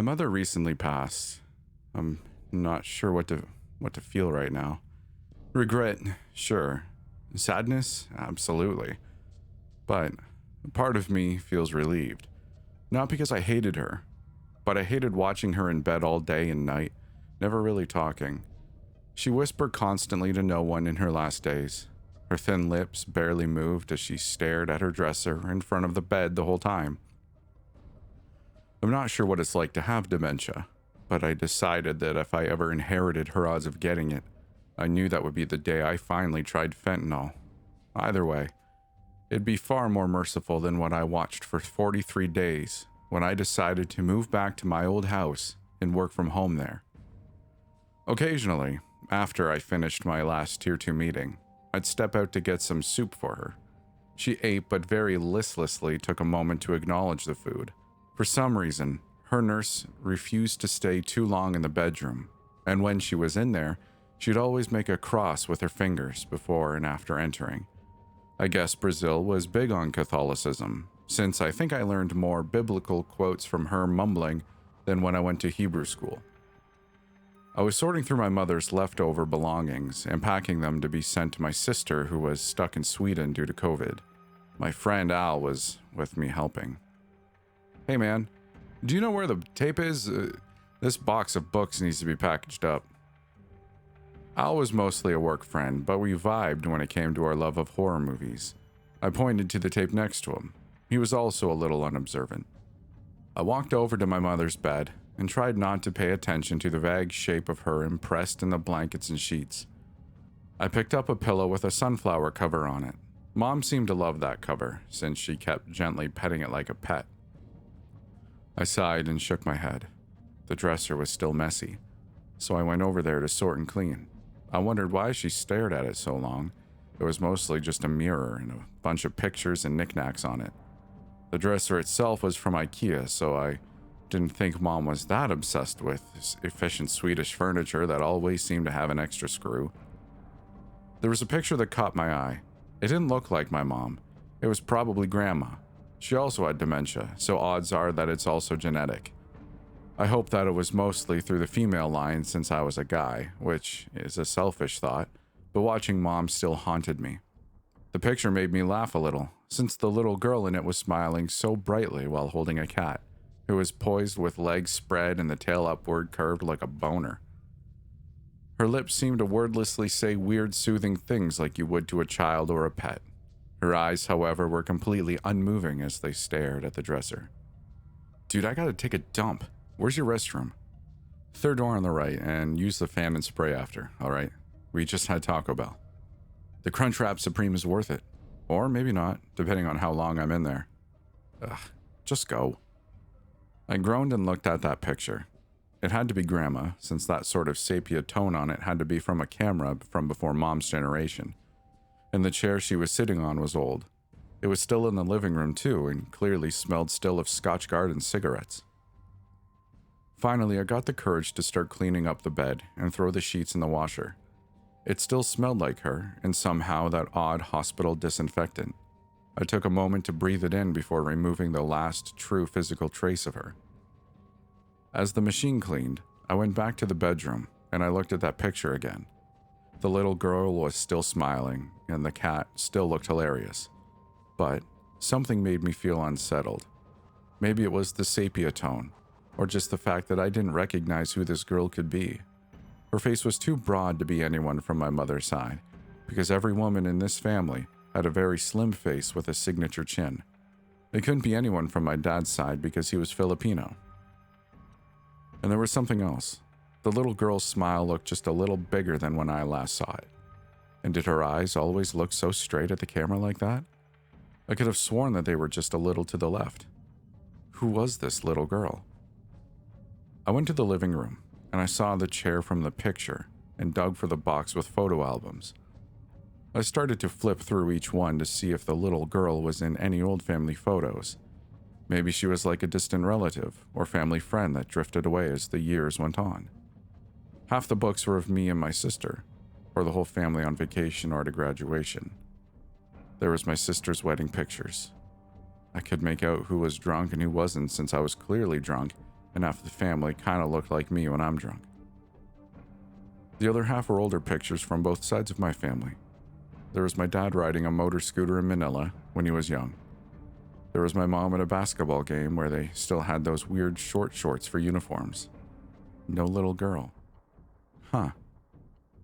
My mother recently passed. I'm not sure what to feel right now. Regret, sure. Sadness, absolutely. But a part of me feels relieved. Not because I hated her, but I hated watching her in bed all day and night, never really talking. She whispered constantly to no one in her last days. Her thin lips barely moved as she stared at her dresser in front of the bed the whole time. I'm not sure what it's like to have dementia, but I decided that if I ever inherited her odds of getting it, I knew that would be the day I finally tried fentanyl. Either way, it'd be far more merciful than what I watched for 43 days when I decided to move back to my old house and work from home there. Occasionally, after I finished my last Tier 2 meeting, I'd step out to get some soup for her. She ate but very listlessly took a moment to acknowledge the food. For some reason, her nurse refused to stay too long in the bedroom, and when she was in there, she'd always make a cross with her fingers before and after entering. I guess Brazil was big on Catholicism, since I think I learned more biblical quotes from her mumbling than when I went to Hebrew school. I was sorting through my mother's leftover belongings and packing them to be sent to my sister who was stuck in Sweden due to COVID. My friend Al was with me helping. Hey man, do you know where the tape is? This box of books needs to be packaged up. Al was mostly a work friend, but we vibed when it came to our love of horror movies. I pointed to the tape next to him. He was also a little unobservant. I walked over to my mother's bed and tried not to pay attention to the vague shape of her impressed in the blankets and sheets. I picked up a pillow with a sunflower cover on it. Mom seemed to love that cover, since she kept gently petting it like a pet. I sighed and shook my head. The dresser was still messy, so I went over there to sort and clean. I wondered why she stared at it so long. It was mostly just a mirror and a bunch of pictures and knickknacks on it. The dresser itself was from IKEA, so I didn't think Mom was that obsessed with efficient Swedish furniture that always seemed to have an extra screw. There was a picture that caught my eye. It didn't look like my mom. It was probably Grandma. She also had dementia, so odds are that it's also genetic. I hope that it was mostly through the female line since I was a guy, which is a selfish thought, but watching Mom still haunted me. The picture made me laugh a little, since the little girl in it was smiling so brightly while holding a cat, who was poised with legs spread and the tail upward curved like a boner. Her lips seemed to wordlessly say weird soothing things like you would to a child or a pet. Her eyes, however, were completely unmoving as they stared at the dresser. Dude, I gotta take a dump. Where's your restroom? Third door on the right, and use the fan and spray after, alright? We just had Taco Bell. The Crunchwrap Supreme is worth it. Or maybe not, depending on how long I'm in there. Ugh, just go. I groaned and looked at that picture. It had to be Grandma, since that sort of sepia tone on it had to be from a camera from before Mom's generation. And the chair she was sitting on was old. It was still in the living room too, and clearly smelled still of Scotchgard and cigarettes. Finally, I got the courage to start cleaning up the bed and throw the sheets in the washer. It still smelled like her, and somehow that odd hospital disinfectant. I took a moment to breathe it in before removing the last true physical trace of her. As the machine cleaned, I went back to the bedroom, and I looked at that picture again. The little girl was still smiling, and the cat still looked hilarious. But something made me feel unsettled. Maybe it was the sepia tone, or just the fact that I didn't recognize who this girl could be. Her face was too broad to be anyone from my mother's side, because every woman in this family had a very slim face with a signature chin. It couldn't be anyone from my dad's side because he was Filipino. And there was something else. The little girl's smile looked just a little bigger than when I last saw it. And did her eyes always look so straight at the camera like that? I could have sworn that they were just a little to the left. Who was this little girl? I went to the living room, and I saw the chair from the picture and dug for the box with photo albums. I started to flip through each one to see if the little girl was in any old family photos. Maybe she was like a distant relative or family friend that drifted away as the years went on. Half the books were of me and my sister, or the whole family on vacation or to graduation. There was my sister's wedding pictures. I could make out who was drunk and who wasn't since I was clearly drunk and half the family kind of looked like me when I'm drunk. The other half were older pictures from both sides of my family. There was my dad riding a motor scooter in Manila when he was young. There was my mom at a basketball game where they still had those weird short shorts for uniforms. No little girl. Huh.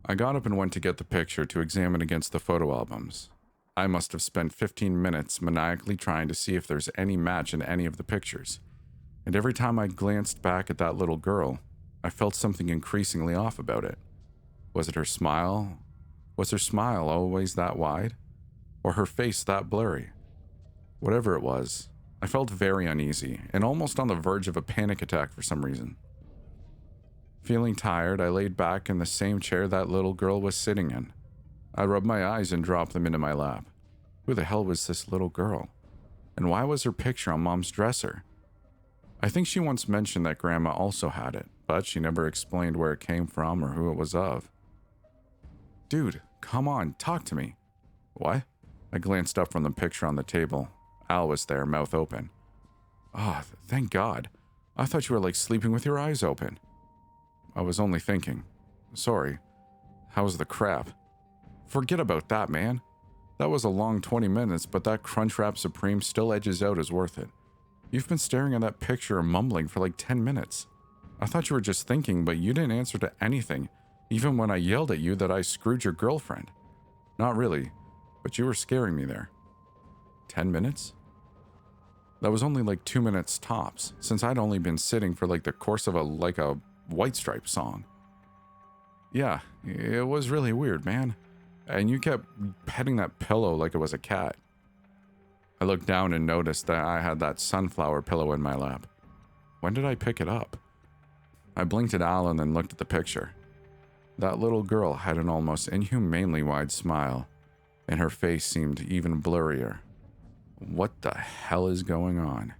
I got up and went to get the picture to examine against the photo albums. I must have spent 15 minutes maniacally trying to see if there's any match in any of the pictures. And every time I glanced back at that little girl, I felt something increasingly off about it. Was it her smile? Was her smile always that wide? Or her face that blurry? Whatever it was, I felt very uneasy and almost on the verge of a panic attack for some reason. Feeling tired, I laid back in the same chair that little girl was sitting in. I rubbed my eyes and dropped them into my lap. Who the hell was this little girl? And why was her picture on Mom's dresser? I think she once mentioned that Grandma also had it, but she never explained where it came from or who it was of. Dude, come on, talk to me. What? I glanced up from the picture on the table. Al was there, mouth open. Oh, thank God. I thought you were like sleeping with your eyes open. I was only thinking. Sorry. How's the crap? Forget about that, man. That was a long 20 minutes, but that Crunchwrap Supreme still edges out as worth it. You've been staring at that picture and mumbling for like 10 minutes. I thought you were just thinking, but you didn't answer to anything, even when I yelled at you that I screwed your girlfriend. Not really, but you were scaring me there. 10 minutes? That was only like 2 minutes tops, since I'd only been sitting for like the course of a White Stripe song. Yeah, it was really weird, man. And you kept petting that pillow like it was a cat. I looked down and noticed that I had that sunflower pillow in my lap. When did I pick it up? I blinked at Al and then looked at the picture. That little girl had an almost inhumanely wide smile, and her face seemed even blurrier. What the hell is going on?